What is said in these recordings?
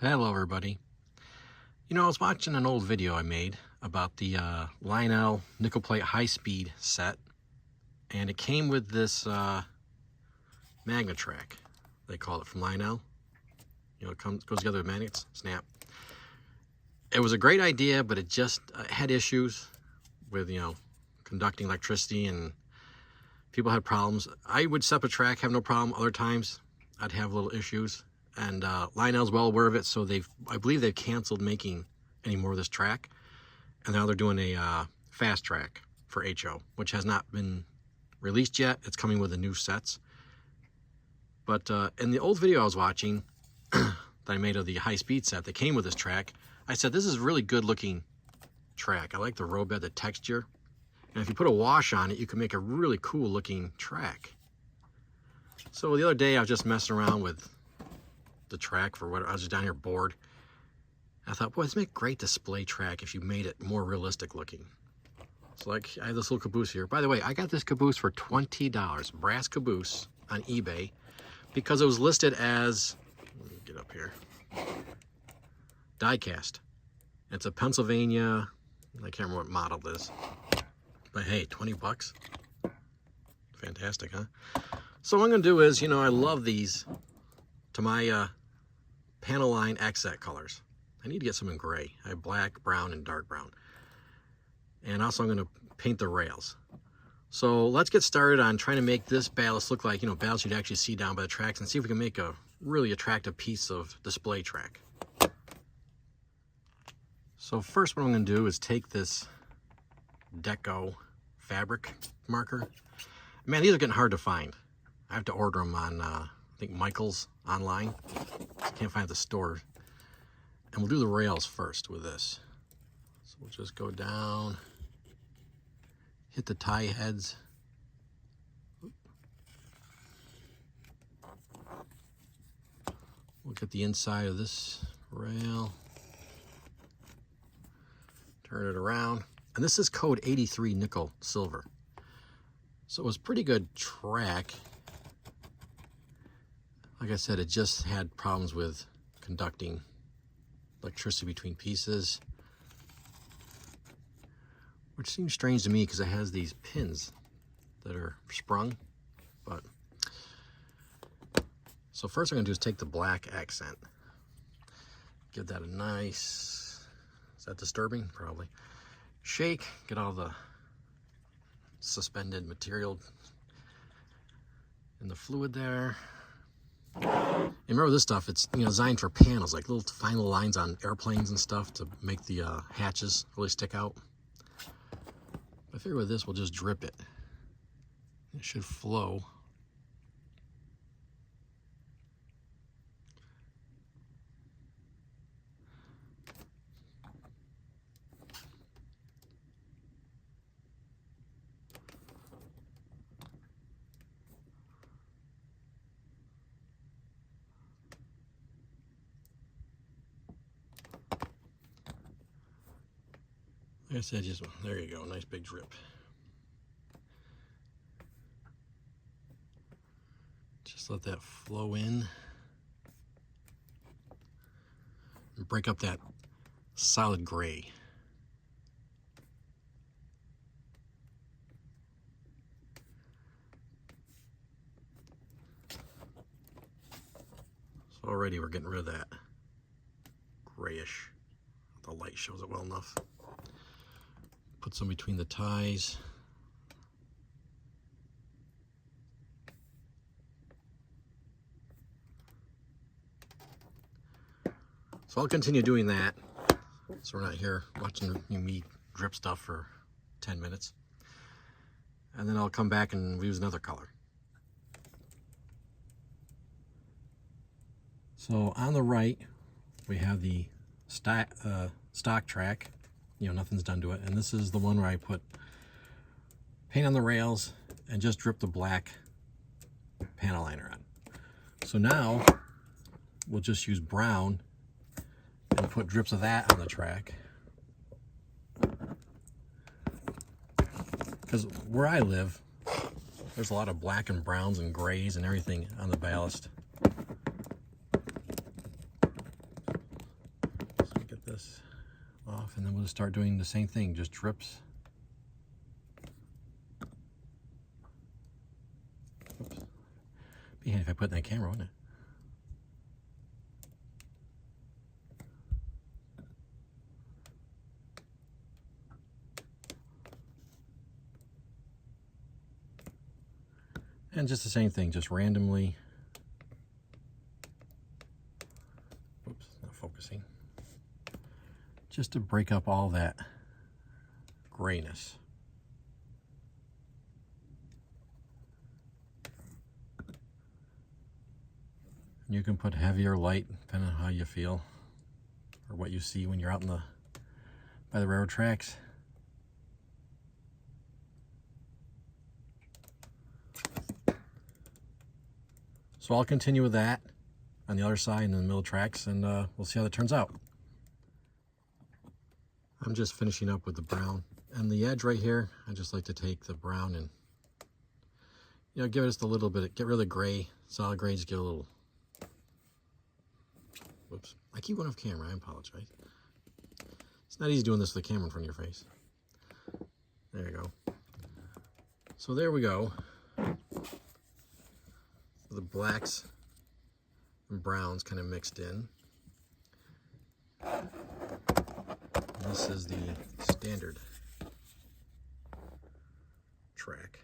Hello everybody. I was watching an old video I made about the Lionel nickel plate high-speed set, and it came with this MagneTrack, they call it, from Lionel. It goes together with magnets, snap. It was a great idea, but it just had issues with, conducting electricity, and people had problems. I would set up a track, have no problem. Other times I'd have little issues. And Lionel's well aware of it, so I believe they've canceled making any more of this track, and now they're doing a fast track for HO, which has not been released yet. It's coming with the new sets. But in the old video I was watching that I made of the high-speed set that came with this track, I said this is a really good-looking track. I like the roadbed, the texture, and if you put a wash on it, you can make a really cool-looking track. So the other day I was just messing around with the track for what I was just down here bored. I thought, boy, this would make a great display track if you made it more realistic looking. So like, I have this little caboose here. By the way, I got this caboose for $20, brass caboose on eBay, because it was listed as, let me get up here, die cast. It's a Pennsylvania, I can't remember what model it is, but hey, 20 bucks. Fantastic, huh? So what I'm gonna do is, I love these to my panel line X-set colors. I need to get some in gray. I have black, brown, and dark brown. And also I'm going to paint the rails. So let's get started on trying to make this ballast look like, ballast you'd actually see down by the tracks, and see if we can make a really attractive piece of display track. So first what I'm going to do is take this Deco fabric marker. Man, these are getting hard to find. I have to order them on I think Michael's online. Can't find the store. And we'll do the rails first with this. So we'll just go down, hit the tie heads. Look at the inside of this rail. Turn it around. And this is code 83 nickel silver. So it was a pretty good track. Like I said, it just had problems with conducting electricity between pieces, which seems strange to me because it has these pins that are sprung. But so first I'm going to do is take the black accent, give that a nice, is that disturbing? Probably. Shake, get all the suspended material in the fluid there. And remember this stuff, it's designed for panels, like little fine little lines on airplanes and stuff to make the hatches really stick out. I figure with this we'll just drip it. It should flow. Like I said, just, there you go, nice big drip. Just let that flow in. And break up that solid gray. So already we're getting rid of that grayish. The light shows it well enough. Put some between the ties. So I'll continue doing that, so we're not here watching me drip stuff for 10 minutes. And then I'll come back and use another color. So on the right, we have the stock track. Nothing's done to it. And this is the one where I put paint on the rails and just drip the black panel liner on. So now we'll just use brown and put drips of that on the track. Because where I live, there's a lot of black and browns and grays and everything on the ballast. off, and then we'll just start doing the same thing, just drips. Oops. Be handy if I put it in that camera, wouldn't it? And just the same thing, just randomly. Oops, not focusing. Just to break up all that grayness. You can put heavy or light, depending on how you feel, or what you see when you're out by the railroad tracks. So I'll continue with that on the other side and in the middle tracks, and we'll see how that turns out. I'm just finishing up with the brown. And the edge right here, I just like to take the brown and, you know, give it just a little bit, get rid of the gray, solid gray, just get a little, whoops. I keep going off camera, I apologize. It's not easy doing this with the camera in front of your face. There you go. So there we go. The blacks and browns kind of mixed in. This is the standard track.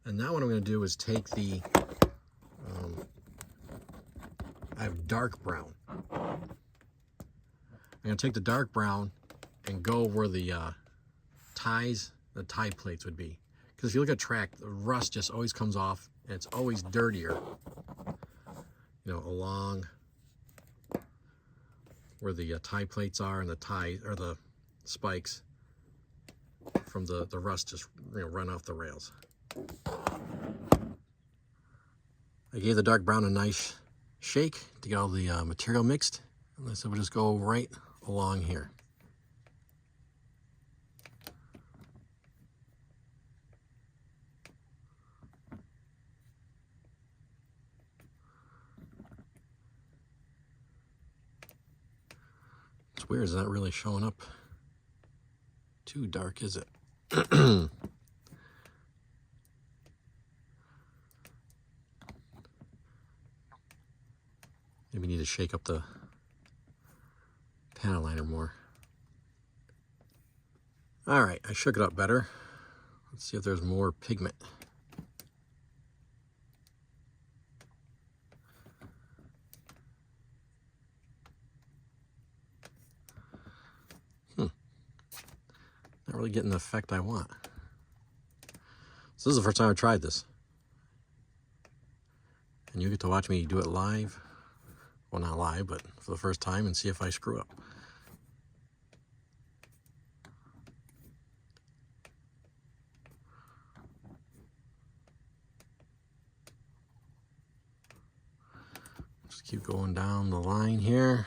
And now what I'm going to do is take the, I have dark brown. I'm going to take the dark brown and go where the the tie plates would be. Because if you look at track, the rust just always comes off, and it's always dirtier, you know, along where the tie plates are and the tie or the spikes from the rust just, you know, run off the rails. I gave the dark brown a nice shake to get all the material mixed, and so we'll just go right along here. It's weird, it's not really showing up too dark, is it? Maybe need to shake up the panel liner more. All right, I shook it up better. Let's see if there's more pigment. Not really getting the effect I want. So this is the first time I tried this. And you get to watch me do it live. Well, not live, but for the first time, and see if I screw up. Just keep going down the line here.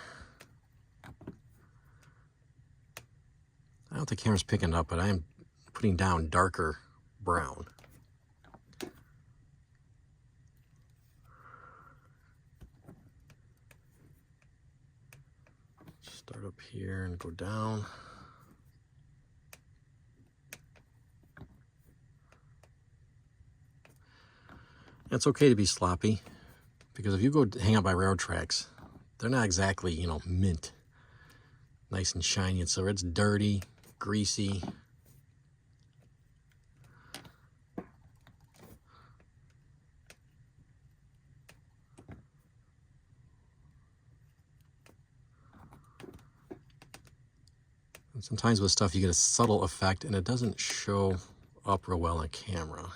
I don't think the camera's picking it up, but I am putting down darker brown. Start up here and go down. It's okay to be sloppy, because if you go hang out by railroad tracks, they're not exactly, you know, mint, nice and shiny, and so it's dirty, greasy. And sometimes with stuff you get a subtle effect and it doesn't show up real well on camera.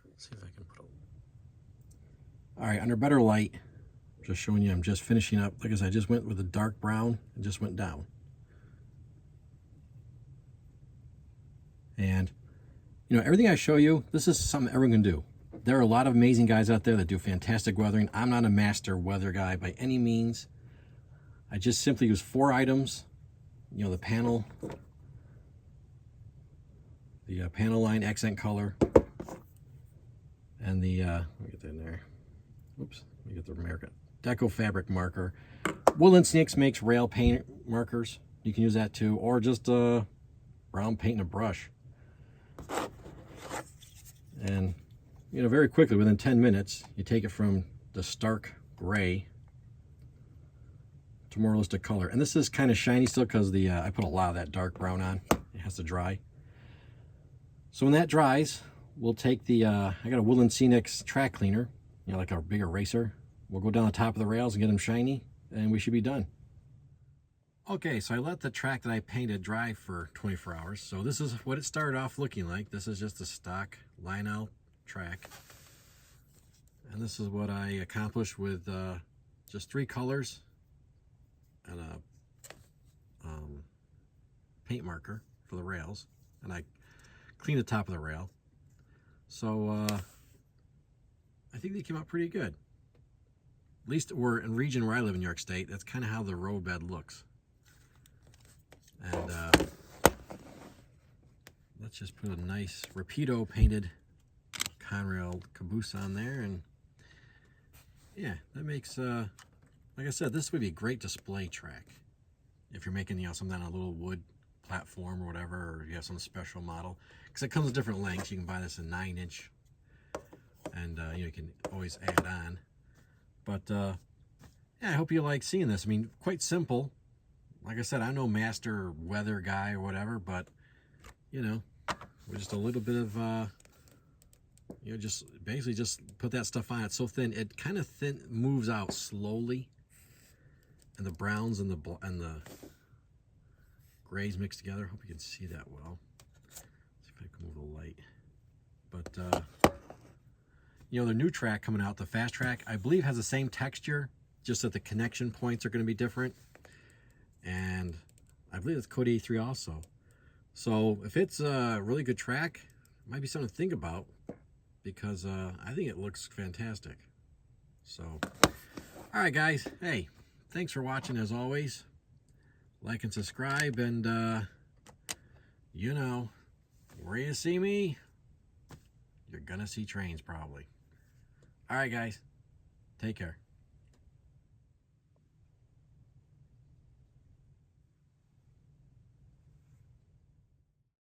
Let's see if I can put a... All right, under better light, just showing you I'm just finishing up. Like I said, I just went with a dark brown and just went down. And, you know, everything I show you, this is something everyone can do. There are a lot of amazing guys out there that do fantastic weathering. I'm not a master weather guy by any means. I just simply use 4 items. You know, the panel line accent color, And the, let me get that in there. Oops, let me get the American Deco fabric marker. Woolen Sneaks makes rail paint markers. You can use that too, or just brown paint and a brush. And, you know, very quickly, within 10 minutes, you take it from the stark gray to more realistic color. And this is kind of shiny still because the I put a lot of that dark brown on. It has to dry. So when that dries, we'll take the, I got a Woolen Scenics track cleaner, you know, like a big eraser. We'll go down the top of the rails and get them shiny, and we should be done. Okay, so I let the track that I painted dry for 24 hours. So this is what it started off looking like. This is just a stock Lionel track. And this is what I accomplished with just 3 colors and a paint marker for the rails. And I cleaned the top of the rail. So I think they came out pretty good. At least we're in the region where I live in New York State. That's kind of how the roadbed looks. And let's just put a nice Rapido painted Conrail caboose on there, and yeah, that makes like I said, this would be a great display track if you're making, you know, something on a little wood platform or whatever, or you have some special model, because it comes with different lengths. You can buy this in 9-inch, and you know, you can always add on. But yeah, I hope you like seeing this. I mean, quite simple. Like I said, I'm no master weather guy or whatever, but, you know, with just a little bit of, you know, just basically just put that stuff on. It's so thin. It kind of moves out slowly. And the browns and the grays mixed together. Hope you can see that well. Let's see if I can move the light. But, you know, the new track coming out, the Fast Track, I believe has the same texture, just that the connection points are going to be different. And I believe it's Code 83 also. So if it's a really good track, it might be something to think about, because I think it looks fantastic. So, all right, guys. Hey, thanks for watching as always. Like and subscribe, and you know, where you see me, you're gonna see trains probably. All right, guys. Take care.